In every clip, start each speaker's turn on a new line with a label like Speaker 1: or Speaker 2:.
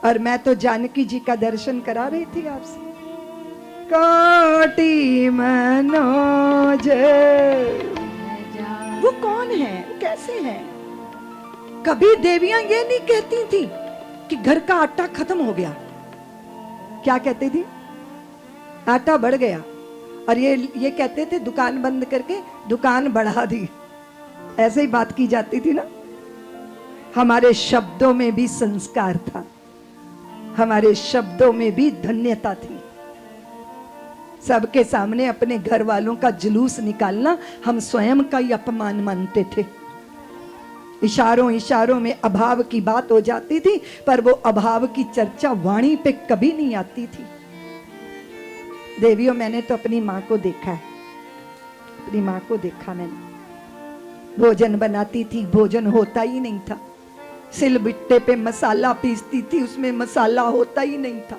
Speaker 1: और मैं तो जानकी जी का दर्शन करा रही थी आपसे। कोटि मनोज, वो कौन है, वो कैसे है? कभी देवियां ये नहीं कहती थी कि घर का आटा खत्म हो गया। क्या कहती थी? आटा बढ़ गया। और ये कहते थे दुकान बंद करके दुकान बढ़ा दी। ऐसे ही बात की जाती थी ना। हमारे शब्दों में भी संस्कार था, हमारे शब्दों में भी धन्यता थी। सबके सामने अपने घर वालों का जुलूस निकालना हम स्वयं का ही अपमान मानते थे। इशारों इशारों में अभाव की बात हो जाती थी, पर वो अभाव की चर्चा वाणी पे कभी नहीं आती थी। देवियों, मैंने तो अपनी माँ को देखा है, अपनी माँ को देखा मैंने। भोजन बनाती थी, भोजन होता ही नहीं था। सिलबट्टे पे मसाला पीसती थी, उसमें मसाला होता ही नहीं था।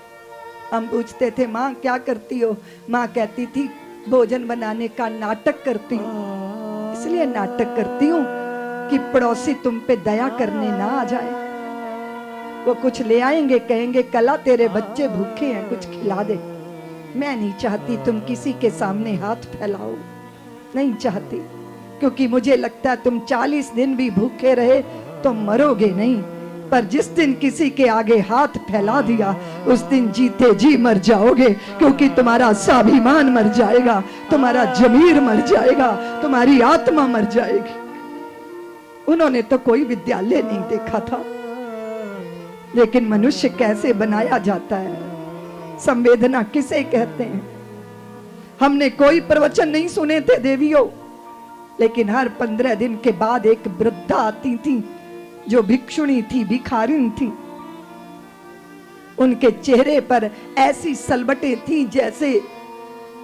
Speaker 1: हम पूछते थे माँ क्या करती हो? माँ कहती थी भोजन बनाने का नाटक करती हूँ, इसलिए नाटक करती हूँ कि पड़ोसी तुम पे दया करने ना आ जाए। वो कुछ ले आएंगे, कहेंगे कला तेरे बच्चे भूखे हैं, कुछ खिला दे। मैं नहीं चाहती तुम किसी के सामने हाथ फैलाओ, नहीं चाहती, क्योंकि मुझे लगता है तुम 40 दिन भी भूखे रहे तो मरोगे नहीं, पर जिस दिन किसी के आगे हाथ फैला दिया उस दिन जीते जी मर जाओगे, क्योंकि तुम्हारा स्वाभिमान मर जाएगा, तुम्हारा जमीर मर जाएगा, तुम्हारी आत्मा मर जाएगी। उन्होंने तो कोई विद्यालय नहीं देखा था, लेकिन मनुष्य कैसे बनाया जाता है, संवेदना किसे कहते हैं। हमने कोई प्रवचन नहीं सुने थे देवियों, लेकिन हर 15 दिन के बाद एक वृद्धा आती थी जो भिक्षुणी थी, भिखारिन थी। उनके चेहरे पर ऐसी सलबटें थी जैसे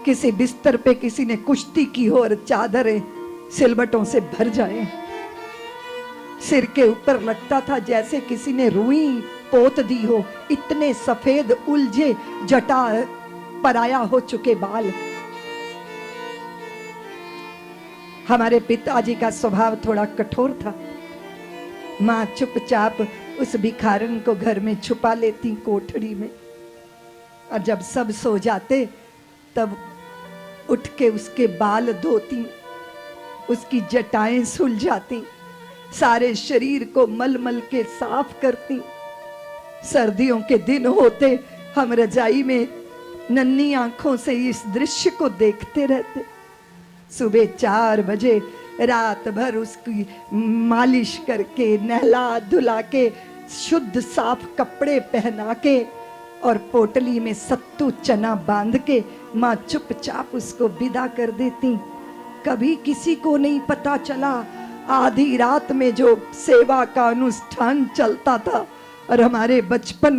Speaker 1: किसी बिस्तर पे किसी ने कुश्ती की हो और चादरें सिलबटों से भर जाए। सिर के ऊपर लगता था जैसे किसी ने रुई पोत दी हो, इतने सफेद उलझे जटा पराया हो चुके बाल। हमारे पिताजी का स्वभाव थोड़ा कठोर था। माँ चुपचाप उस भिखारन को घर में छुपा लेती कोठड़ी में, और जब सब सो जाते तब उठ के उसके बाल धोती, उसकी जटाएं सुलझाती, सारे शरीर को मल मल के साफ करती। सर्दियों के दिन होते हम रजाई में नन्ही आंखों से इस दृश्य को देखते रहते। सुबह 4 बजे रात भर उसकी मालिश करके, नहला धुला के, शुद्ध साफ कपड़े पहना के और पोटली में सत्तू चना बांध के माँ चुपचाप उसको विदा कर देती। कभी किसी को नहीं पता चला। आधी रात में जो सेवा का अनुष्ठान चलता था, और हमारे बचपन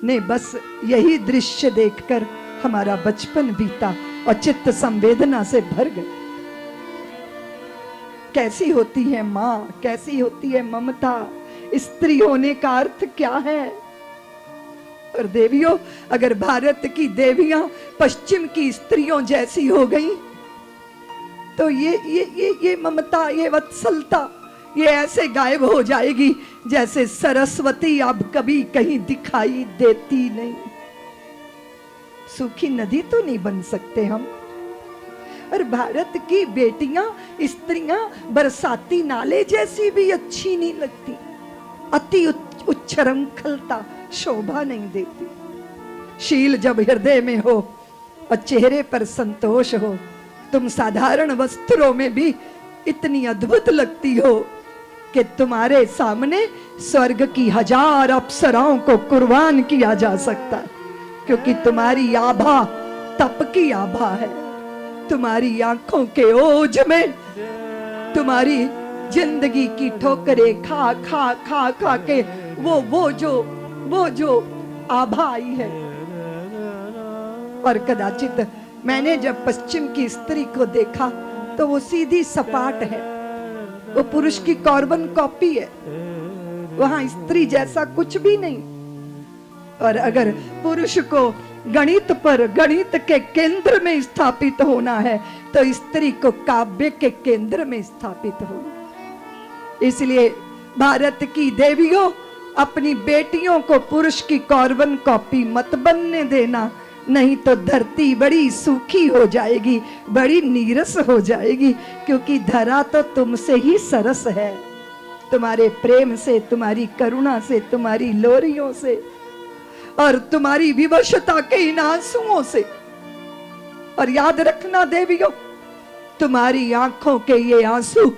Speaker 1: ने बस यही दृश्य देखकर हमारा बचपन बीता और चित्त संवेदना से भर गए। कैसी होती है माँ, कैसी होती है ममता, स्त्री होने का अर्थ क्या है। और देवियों, अगर भारत की देवियां पश्चिम की स्त्रियों जैसी हो गई तो ये ममता, ये वत्सलता, ये ऐसे गायब हो जाएगी जैसे सरस्वती अब कभी कहीं दिखाई देती नहीं। सूखी नदी तो नहीं बन सकते हम। और भारत की बेटियां, स्त्रियां बरसाती नाले जैसी भी अच्छी नहीं लगती। अति उच्छृंखलता शोभा नहीं देती। शील जब हृदय में हो और चेहरे पर संतोष हो, तुम साधारण वस्त्रों में भी इतनी अद्भुत लगती हो कि तुम्हारे सामने स्वर्ग की 1000 अप्सराओं को कुर्बान किया जा सकता है, क्योंकि तुम्हारी आभा तप की आभा है। तुम्हारी आंखों के ओज में तुम्हारी जिंदगी की ठोकरें खा खा खा खा के वो जो आभा आई है। और कदाचित मैंने जब पश्चिम की स्त्री को देखा तो वो सीधी सपाट है, वो पुरुष की कार्बन कॉपी है, वहां स्त्री जैसा कुछ भी नहीं। और अगर पुरुष को गणित पर, गणित के केंद्र में स्थापित होना है तो स्त्री को काव्य के केंद्र में स्थापित होना। इसलिए भारत की देवियों, अपनी बेटियों को पुरुष की कार्बन कॉपी मत बनने देना, नहीं तो धरती बड़ी सूखी हो जाएगी, बड़ी नीरस हो जाएगी। क्योंकि धरा तो तुमसे ही सरस है, तुम्हारे प्रेम से, तुम्हारी करुणा से, तुम्हारी लोरियों से और तुम्हारी विवशता के इन आंसुओं से। और याद रखना देवियों, तुम्हारी आंखों के ये आंसू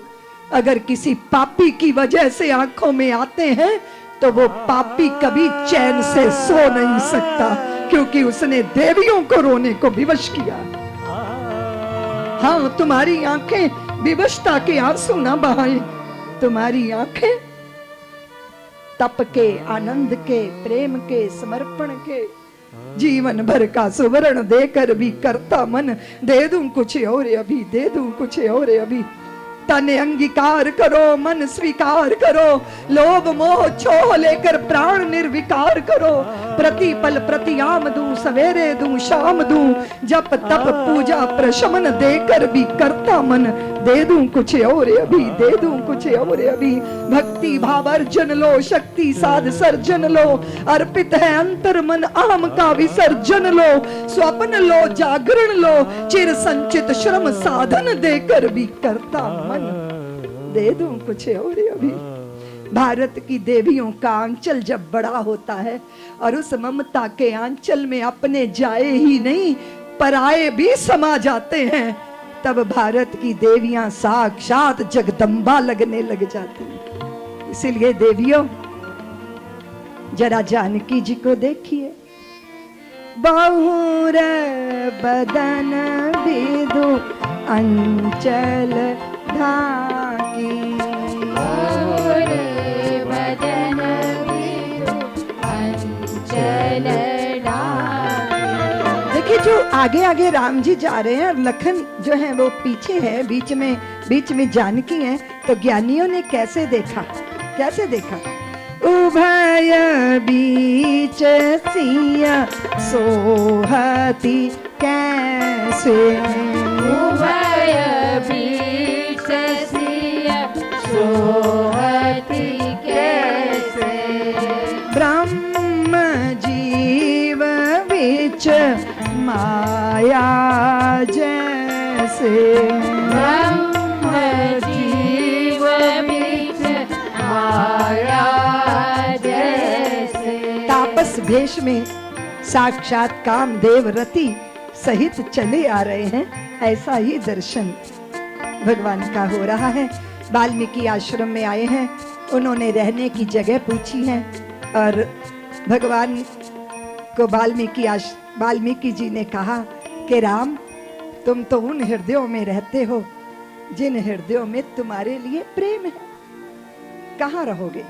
Speaker 1: अगर किसी पापी की वजह से आंखों में आते हैं तो वो पापी कभी चैन से सो नहीं सकता, क्योंकि उसने देवियों को रोने को विवश किया। हाँ, तुम्हारी आंखें विवशता के आंसू ना बहाएं, तुम्हारी आंखें तप के, आनंद के, प्रेम के, समर्पण के, जीवन भर का सुवर्ण देकर भी करता मन, दे दूं कुछ और अभी, दे दूं कुछ और अभी। तन अंगीकार करो, मन स्वीकार करो, लोभ मोह छोह लेकर प्राण निर्विकार करो। प्रति पल प्रतियाम दूं, सवेरे दूं, शाम दूं, जप तप पूजा प्रशमन देकर भी करता मन, दे दूं कुछ और अभी, दे दूं कुछ और अभी। भक्ति भाव अर्जन लो, शक्ति साध सर्जन लो, अर्पित है अंतर मन आम का विसर्जन लो। स्वप्न लो, जागरण लो, चिर संचित श्रम साधन देकर भी करता मन, दे दूं कुछ और अभी। भारत की देवियों का आंचल जब बड़ा होता है और उस ममता के आंचल में अपने जाए ही नहीं पराए भी समा जाते हैं, तब भारत की देवियां साक्षात जगदम्बा लगने लग जाती हैं। इसीलिए देवियों, जरा जानकी जी को देखिए, बहुर बदन विदु अंचल ढाकी,
Speaker 2: बहुर बदन विदु अंचल ढाकी।
Speaker 1: देखिए, जो आगे आगे राम जी जा रहे हैं और लखन जो है वो पीछे है, बीच में जानकी है। तो ज्ञानियों ने कैसे देखा, कैसे देखा? उभय बीच सिया सोहती कैसे,
Speaker 2: उभय बीच सिया सोहती कैसे।
Speaker 1: ब्रह्म जीव बीच माया जैसे,
Speaker 2: ब्रह्म जीव बीच माया जैसे।
Speaker 1: तापस भेष में साक्षात कामदेव रति सहित चले आ रहे हैं, ऐसा ही दर्शन भगवान का हो रहा है। वाल्मीकि आश्रम में आए हैं, उन्होंने रहने की जगह पूछी है और भगवान को वाल्मीकि जी ने कहा कि राम, तुम तो उन हृदयों में रहते हो जिन हृदयों में तुम्हारे लिए प्रेम है, कहाँ रहोगे?